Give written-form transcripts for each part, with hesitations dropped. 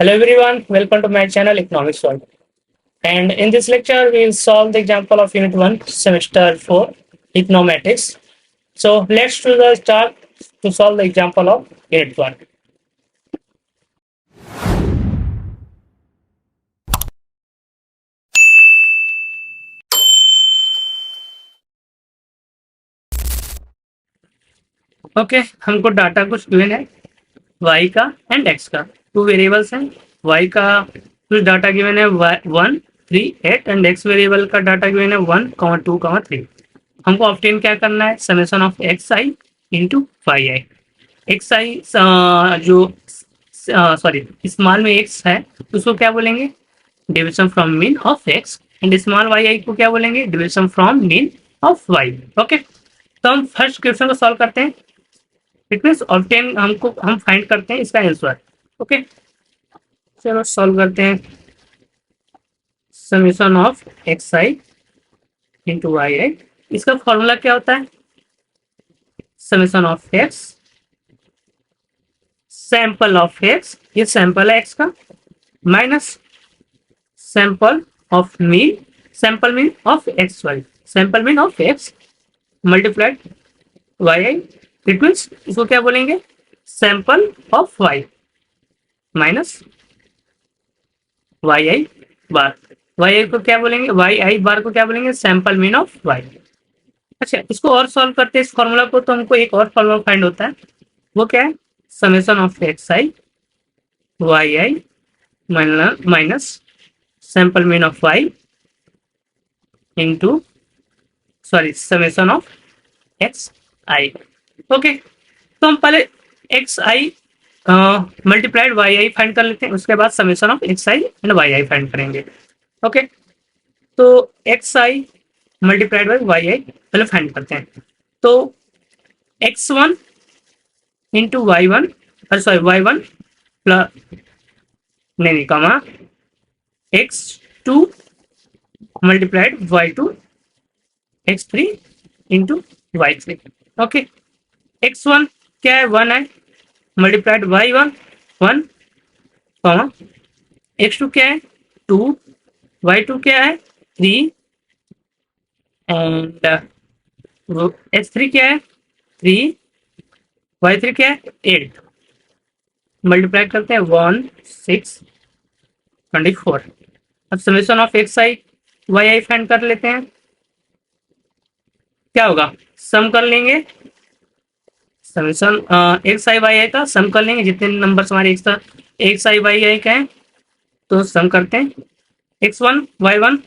Hello everyone, welcome to my channel Economics World. And in this lecture, we will solve the example of Unit 1, Semester 4, Econometrics. So let's do the start to solve the example of Unit 1. Okay हमको data कुछ given है y का and x का, two variables हैं। y का कुछ data given है 1, 3, 8 and x variable का डाटा गिवन है 1, 2, 3। हमको ऑब्टेन क्या करना है, summation of x i into y i. X i जो सॉरी स्मॉल में x है उसको क्या बोलेंगे, division from mean of x, and small y i को क्या बोलेंगे, division from mean of y। Okay, तो हम फर्स्ट क्वेश्चन को सॉल्व करते हैं। इट मीन्स ऑब्टेन हम फाइंड करते हैं इसका आंसर। ओके, चलो सॉल्व करते हैं। Summation of x i into y i, इसका फॉर्मूला क्या होता है, summation of x sample of x, ये सैंपल है एक्स का, minus sample of mean, sample mean of x y, sample mean of x multiplied y i. It means इसको क्या बोलेंगे, sample of y minus y i bar. Y i को क्या बोलेंगे, Y i बार को क्या बोलेंगे, सैंपल मीन ऑफ वाई। अच्छा, इसको और सॉल्व करते हैं इस फॉर्मूला को, तो हमको एक और फॉर्मूला फाइंड होता है, वो क्या है, summation of x i y i minus sample mean of y into sorry summation of x i. Okay, तो हम पहले x i multiplied y i find कर लेते हैं, उसके बाद summation of x i and y i find करेंगे। Okay, तो x i multiplied by y i पहले फाइंड करते हैं। तो x one into y one, sorry y one plus नहीं comma x to multiplied y two x three into y three. Okay, x one क्या है, one है, multiplied y one one comma x two क्या है, to, y to क्या है, three, and x three क्या है, थ्री, वाई थ्री क्या है, 8। मल्टीप्लाई करते हैं 1, 6, 24। अब summation of x i y i find कर लेते हैं। क्या होगा, सम कर लेंगे, summation x i y i का सम कर लेंगे, जितने नंबर हमारे एक्स आई वाई आई का है तो सम करते हैं। X one y one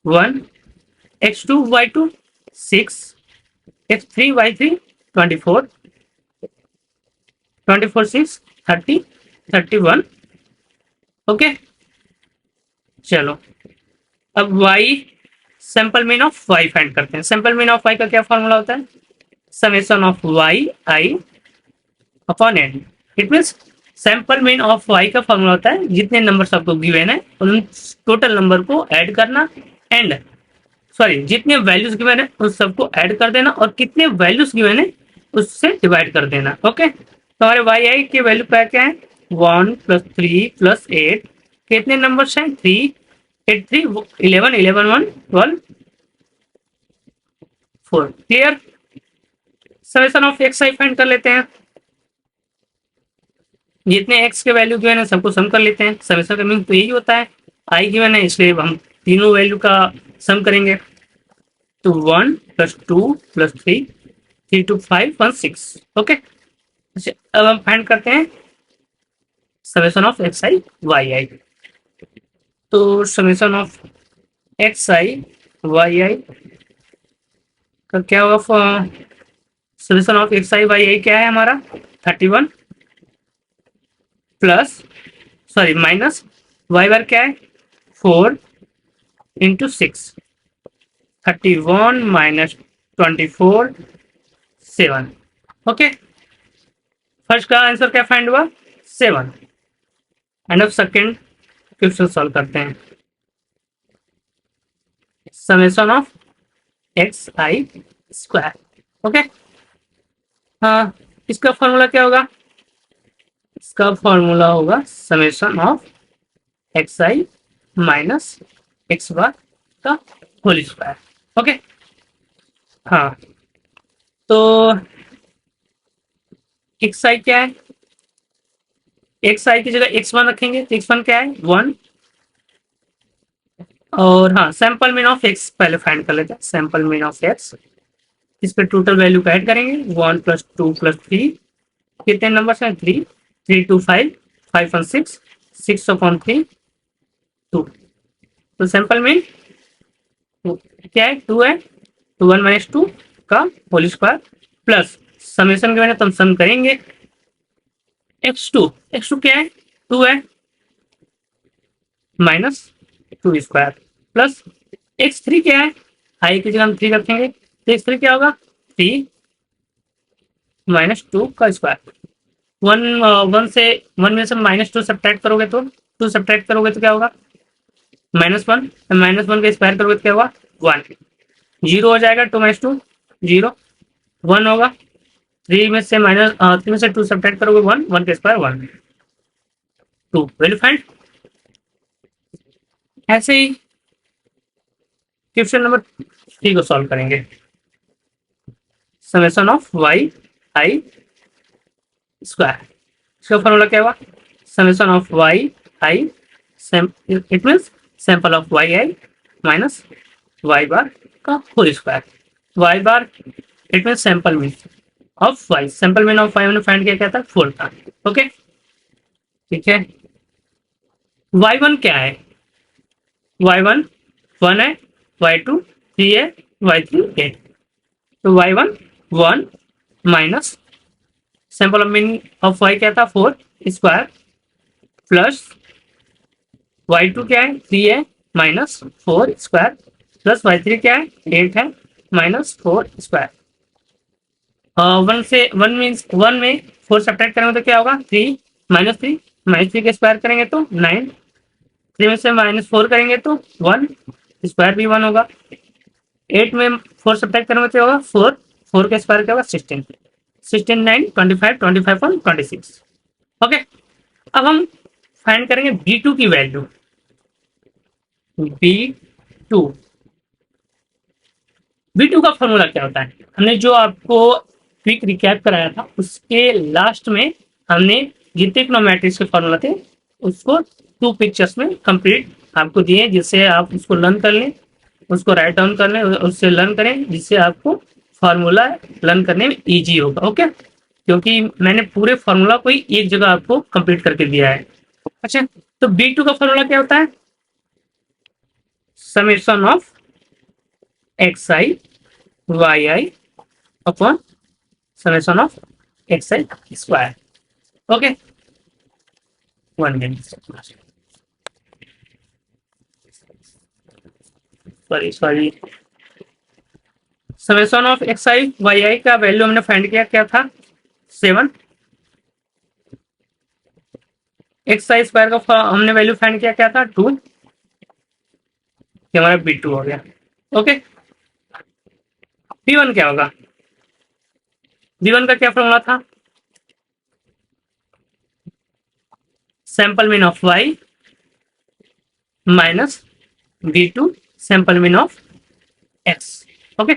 1, x two y two 6, x three y three 24, 24 6 30 31। Okay, चलो अब y sample mean of y find करते हैं। सैंपल मीन ऑफ y का क्या फॉर्मूला होता है, summation of y i upon n। It means sample mean of y का formula होता है जितने नंबर आपको गिवन है उन टोटल नंबर को ऐड करना, एंड सॉरी जितने वैल्यूज गिवन है उस सबको ऐड कर देना, और कितने वैल्यूज गिवन है उससे डिवाइड कर देना। ओके, तो हमारे वाई आई के वैल्यू क्या है, 1 + 3 + 8, कितने नंबर्स हैं, 3, 8 3 11, 11 1 12 4। Clear, summation of x I find कर लेते हैं। जितने एक्स के वैल्यू गिवन है सबको सम कर लेते हैं। समेशन का मीन तो यही होता है, आई गिवन है इसलिए हम तीनों वैल्यू का सम करेंगे। तो 1 + 2 + 3, 3 2 5 1 6। ओके, अच्छा अब हम फाइंड करते हैं summation of x i y i. तो summation of x i y i का क्या होगा, summation of x i y i क्या है हमारा, 31 plus sorry minus y bar क्या है, 4 इंटू 6, 31 माइनस 24 7। ओके, फर्स्ट का आंसर क्या फाइंड हुआ, 7। एंड अब सेकेंड क्वेश्चन सॉल्व करते हैं। Summation of x i square. Okay, हाँ इसका फॉर्मूला क्या होगा, इसका फॉर्मूला होगा summation of x i minus x bar का होल स्क्वायर। ओके, हाँ, तो एक्स आई क्या है, एक्स आई की जगह एक्स वन रखेंगे तो एक्स वन क्या है 1, और हाँ सैंपल मीन ऑफ एक्स पहले फाइंड कर लेते हैं। सैंपल मीन ऑफ एक्स, इस पर टोटल वैल्यू का ऐड करेंगे 1 + 2 + 3, कितने नंबर हैं 3, 3 2 5, 5 1 6, 6/3 2, तो सैंपल मीन क्या है 2 है, तो 1 - 2 का होल स्क्वायर प्लस समेशन के मैंने तो हम सम करेंगे x2 क्या है 2 है माइनस 2 स्क्वायर प्लस x3 क्या है, आई की जगह हम 3 रखेंगे तो x3 क्या होगा 3 - 2 का स्क्वायर। वन में से -2 सब्ट्रैक्ट करोगे तो 2 सब्ट्रैक्ट करोगे तो क्या होगा -1, -1 का स्क्वायर करोगे तो क्या होगा 1, 0 हो जाएगा 2 - 2 0, 1 होगा 3 में से 2 सब्ट्रैक्ट करोगे 1, 1 का स्क्वायर 1, 2 वैल्यू फाइंड। ऐसे ही क्वेश्चन नंबर 3 को सॉल्व करेंगे। Summation of y i square, इसका फॉर्मूला क्या हुआ summation of y i, it means sample of y i minus y bar का whole square. Y bar it means sample mean of y, sample mean of y हमने find किया क्या था 4 था। Okay, ठीक है, वाई वन क्या है, वाई वन 1 है, वाई टू 3 है, वाई थ्री 8, तो y one 1 minus sample of mean of y क्या था 4 स्क्वायर प्लस वाई टू क्या है 3 है minus 4 square plus y three क्या है 8 है माइनस 4 स्क्वायर। 1 मीन्स 1 में 4 सब्ट्रैक्ट करेंगे तो क्या होगा 3 -3 का स्क्वायर करेंगे तो 9, 3 में से -4 करेंगे तो 1 स्क्वायर भी 1 होगा, 8 में 4 सब्ट्रैक्ट करेंगे तो क्या होगा 4, 4 का स्क्वायर क्या होगा 16, 16 9 25, 25 1 26। ओके, अब हम फाइंड करेंगे B2 की वैल्यू। B2 B2 का फॉर्मूला क्या होता है, हमने जो आपको क्विक रिकैप कराया था उसके लास्ट में हमने जितने इकोनोमेट्रिक्स के फॉर्मूला थे उसको 2 पिक्चर्स में कंप्लीट आपको दिए, जिससे आप उसको लर्न कर लें, उसको राइट डाउन कर लें, उससे लर्न करें, जिससे आपको फार्मूला लर्न करने में इजी होगा। ओके, क्योंकि मैंने पूरे फार्मूला को ही एक जगह आपको कंप्लीट करके दिया है। अच्छा, तो B2 का फार्मूला क्या होता है summation of x i y i upon summation of x i square. Okay, 1 minute, sorry, summation of x i y i का वैल्यू हमने फाइंड किया क्या था 7, एक्स आई स्क्वायर का हमने वैल्यू फाइंड किया क्या था 2, ये हमारा B2 हो गया। ओके, B1 क्या होगा, B1 का क्या फॉर्मूला था sample mean of y minus B2 sample mean of x. Okay,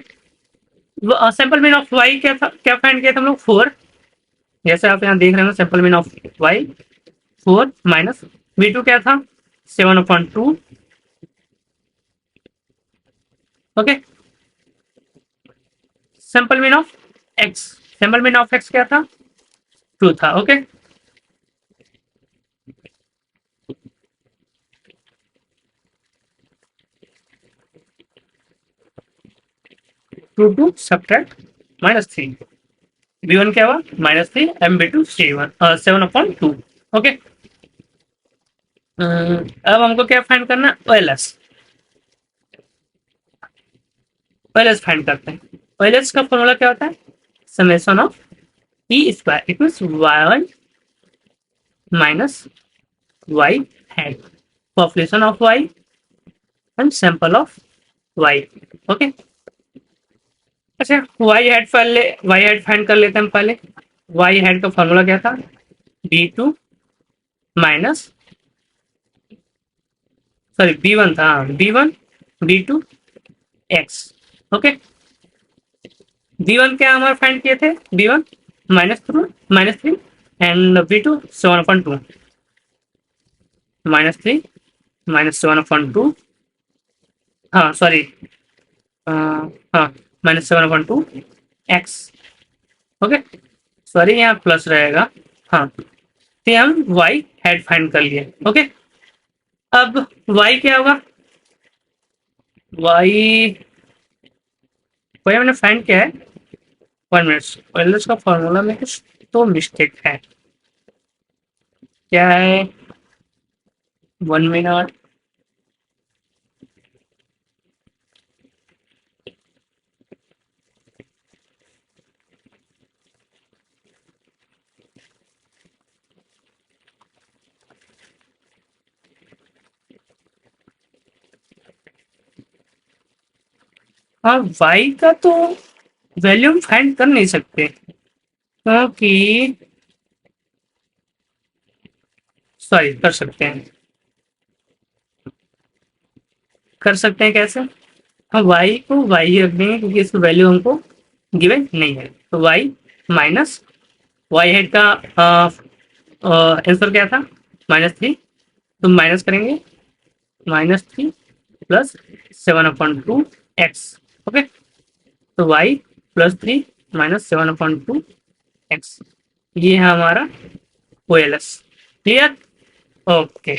sample mean of y क्या था, क्या फाइंड किया था हम लोग 4, जैसे आप यहाँ देख रहे हैं sample mean of y 4 minus B2 क्या था 7/2। Okay, sample mean of x, sample mean of x क्या था 2 था। ओके, 2 सब्ट्रैक्ट -3, B1 क्या हुआ -3 MB2 7/2। ओके, अब हमको क्या फाइंड करना है OLS, OLS फाइंड करते हैं। OLS का फॉर्मूला क्या होता है summation of E square, it means y1 minus y had, population of y and sample of y। Okay, अच्छा y हैड फाइंड कर लेते हैं हम पहले। y हैड का फॉर्मूला क्या था B2 माइनस, सॉरी B1 था, B1 B2 X। Okay, B1 क्या हमारे फाइंड किए थे, B1 -3 एंड B2 7/2, -3 -7/2, हाँ सॉरी, हाँ -7/2 X। ओके, सॉरी यहाँ प्लस रहेगा, हाँ। तो हम y हेड फाइंड कर लिए। ओके, अब y क्या होगा, y हमने फाइंड किया है, 1 मिनट, पहले उसका फॉर्मूला में कुछ तो मिस्टेक है, क्या है, 1 मिनट। हाँ, y का तो वैल्यू हम फाइंड कर नहीं सकते, क्योंकि सॉरी कर सकते हैं कैसे, हम y को y ही रख देंगे क्योंकि इसकी वैल्यू हमको गिवन नहीं है। तो y माइनस, y हेड का आंसर क्या था, -3, तो माइनस करेंगे, -3 प्लस 7/2 एक्स। ओके, तो y +3 -7/2 एक्स, ये है हमारा OLS। Clear, okay.